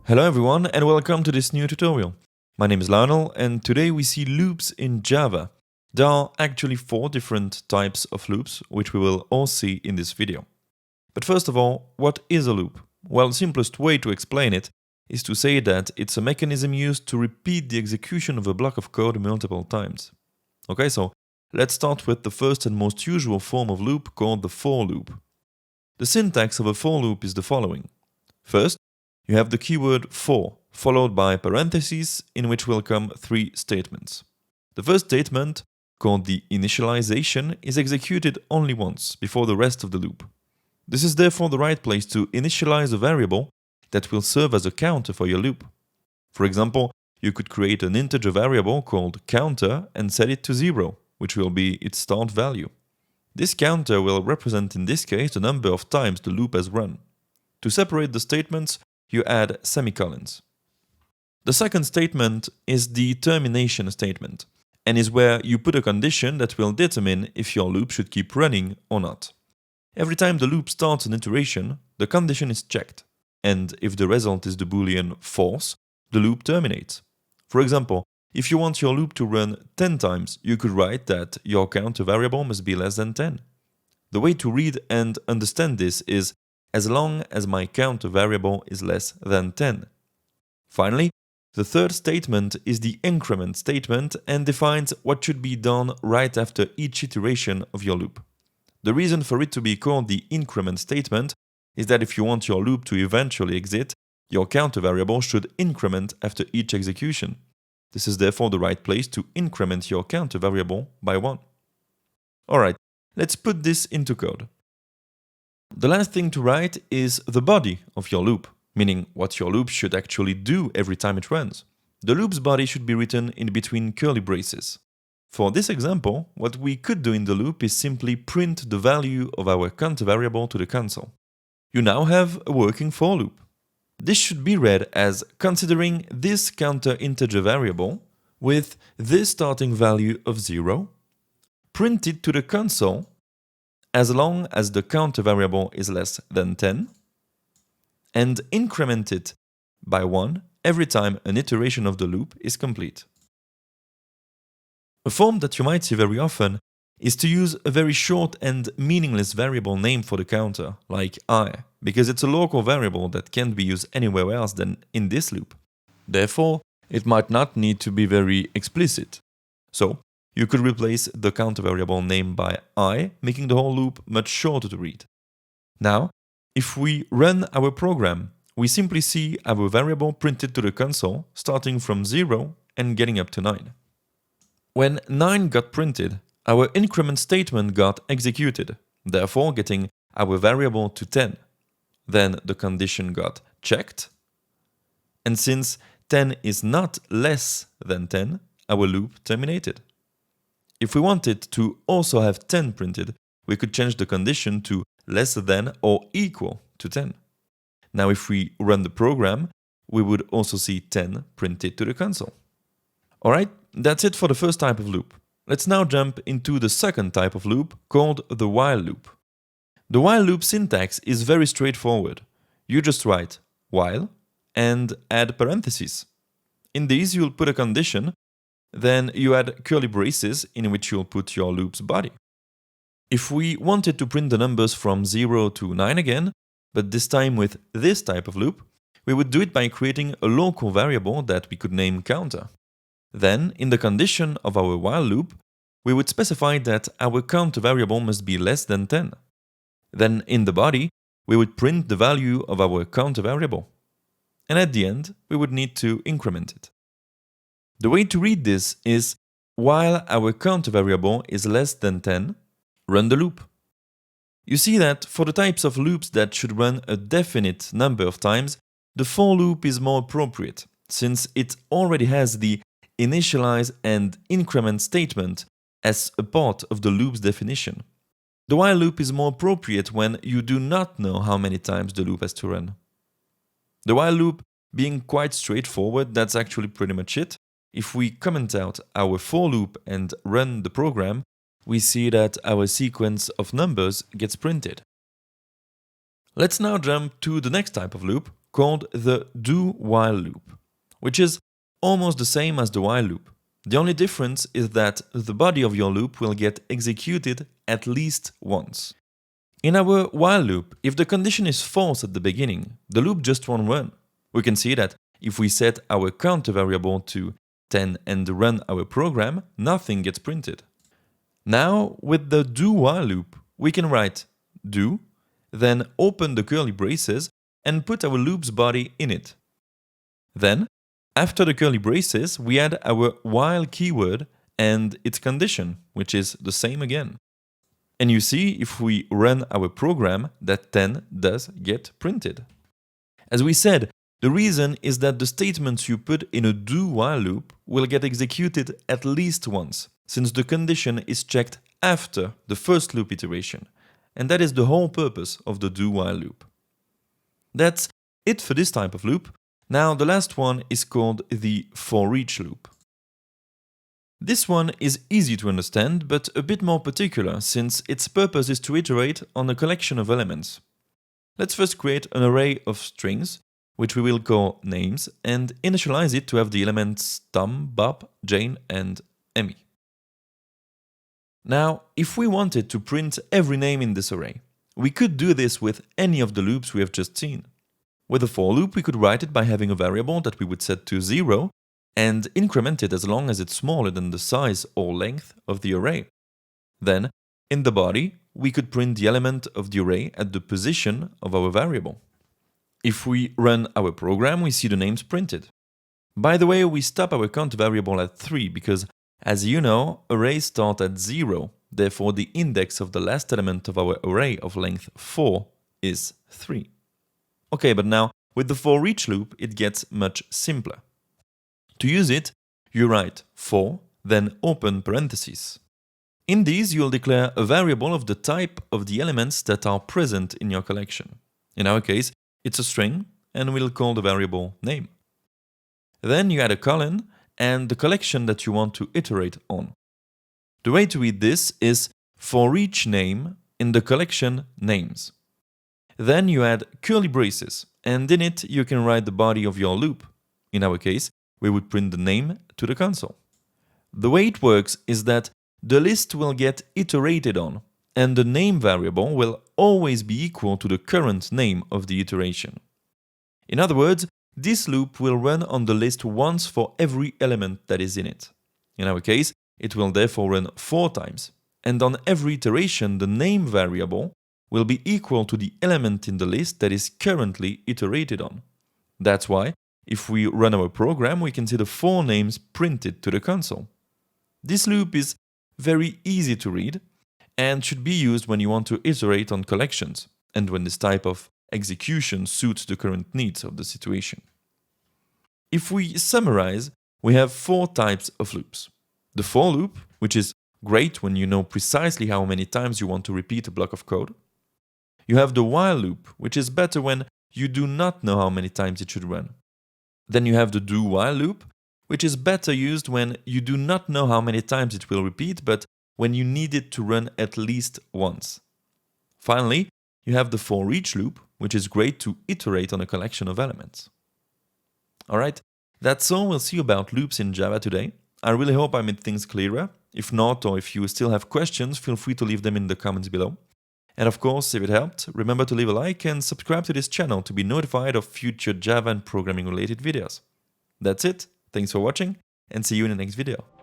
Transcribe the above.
Hello everyone and welcome to this new tutorial. My name is Lionel and today we see loops in Java. There are actually 4 different types of loops which we will all see in this video. But first of all, what is a loop? Well, the simplest way to explain it is to say that it's a mechanism used to repeat the execution of a block of code multiple times. Okay, so let's start with the first and most usual form of loop called the for loop. The syntax of a for loop is the following. First, you have the keyword for, followed by parentheses in which will come 3 statements. The first statement, called the initialization, is executed only once before the rest of the loop. This is therefore the right place to initialize a variable that will serve as a counter for your loop. For example, you could create an integer variable called counter and set it to 0, which will be its start value. This counter will represent in this case the number of times the loop has run. To separate the statements, you add semicolons. The second statement is the termination statement, and is where you put a condition that will determine if your loop should keep running or not. Every time the loop starts an iteration, the condition is checked, and if the result is the boolean false, the loop terminates. For example, if you want your loop to run 10 times, you could write that your counter variable must be less than 10. The way to read and understand this is as long as my counter variable is less than 10. Finally, the third statement is the increment statement and defines what should be done right after each iteration of your loop. The reason for it to be called the increment statement is that if you want your loop to eventually exit, your counter variable should increment after each execution. This is therefore the right place to increment your counter variable by 1. Alright, let's put this into code. The last thing to write is the body of your loop, meaning what your loop should actually do every time it runs. The loop's body should be written in between curly braces. For this example, what we could do in the loop is simply print the value of our counter variable to the console. You now have a working for loop. This should be read as considering this counter integer variable with this starting value of 0, print it to the console as long as the counter variable is less than 10, and increment it by 1 every time an iteration of the loop is complete. A form that you might see very often is to use a very short and meaningless variable name for the counter, like I, because it's a local variable that can't be used anywhere else than in this loop. Therefore, it might not need to be very explicit. So, you could replace the counter variable name by I, making the whole loop much shorter to read. Now, if we run our program, we simply see our variable printed to the console, starting from 0 and getting up to 9. When 9 got printed, our increment statement got executed, therefore getting our variable to 10. Then the condition got checked, and since 10 is not less than 10, our loop terminated. If we wanted to also have 10 printed, we could change the condition to less than or equal to 10. Now if we run the program, we would also see 10 printed to the console. Alright, that's it for the first type of loop. Let's now jump into the second type of loop called the while loop. The while loop syntax is very straightforward. You just write while and add parentheses. In these you'll put a condition, then you add curly braces in which you'll put your loop's body. If we wanted to print the numbers from 0 to 9 again, but this time with this type of loop, we would do it by creating a local variable that we could name counter. Then, in the condition of our while loop, we would specify that our counter variable must be less than 10. Then, in the body, we would print the value of our counter variable. And at the end, we would need to increment it. The way to read this is, while our counter variable is less than 10, run the loop. You see that for the types of loops that should run a definite number of times, the for loop is more appropriate, since it already has the initialize and increment statement as a part of the loop's definition. The while loop is more appropriate when you do not know how many times the loop has to run. The while loop being quite straightforward, that's actually pretty much it. If we comment out our for loop and run the program, we see that our sequence of numbers gets printed. Let's now jump to the next type of loop, called the do-while loop, which is almost the same as the while loop. The only difference is that the body of your loop will get executed at least once. In our while loop, if the condition is false at the beginning, the loop just won't run. We can see that if we set our counter variable to 10 and run our program, nothing gets printed. Now, with the do-while loop, we can write do, then open the curly braces and put our loop's body in it. Then, after the curly braces, we add our while keyword and its condition, which is the same again. And you see, if we run our program, that 10 does get printed. As we said, the reason is that the statements you put in a do-while loop will get executed at least once, since the condition is checked after the first loop iteration. And that is the whole purpose of the do-while loop. That's it for this type of loop. Now the last one is called the foreach loop. This one is easy to understand, but a bit more particular, since its purpose is to iterate on a collection of elements. Let's first create an array of strings, which we will call names, and initialize it to have the elements Tom, Bob, Jane, and Emmy. Now, if we wanted to print every name in this array, we could do this with any of the loops we have just seen. With a for loop, we could write it by having a variable that we would set to 0 and increment it as long as it's smaller than the size or length of the array. Then, in the body, we could print the element of the array at the position of our variable. If we run our program, we see the names printed. By the way, we stop our count variable at 3 because, as you know, arrays start at 0, therefore the index of the last element of our array of length 4 is 3. Okay, but now, with the foreach loop, it gets much simpler. To use it, you write for, then open parentheses. In these, you'll declare a variable of the type of the elements that are present in your collection. In our case, it's a string, and we'll call the variable name. Then you add a colon and the collection that you want to iterate on. The way to read this is for each name in the collection names. Then you add curly braces, and in it you can write the body of your loop. In our case, we would print the name to the console. The way it works is that the list will get iterated on, and the name variable will always be equal to the current name of the iteration. In other words, this loop will run on the list once for every element that is in it. In our case, it will therefore run 4 times, and on every iteration the name variable will be equal to the element in the list that is currently iterated on. That's why, if we run our program, we can see the 4 names printed to the console. This loop is very easy to read and should be used when you want to iterate on collections and when this type of execution suits the current needs of the situation. If we summarize, we have 4 types of loops. The for loop, which is great when you know precisely how many times you want to repeat a block of code. You have the while loop, which is better when you do not know how many times it should run. Then you have the do-while loop, which is better used when you do not know how many times it will repeat, but when you need it to run at least once. Finally, you have the foreach loop, which is great to iterate on a collection of elements. Alright, that's all we'll see about loops in Java today. I really hope I made things clearer. If not, or if you still have questions, feel free to leave them in the comments below. And of course, if it helped, remember to leave a like and subscribe to this channel to be notified of future Java and programming related videos. That's it, thanks for watching, and see you in the next video.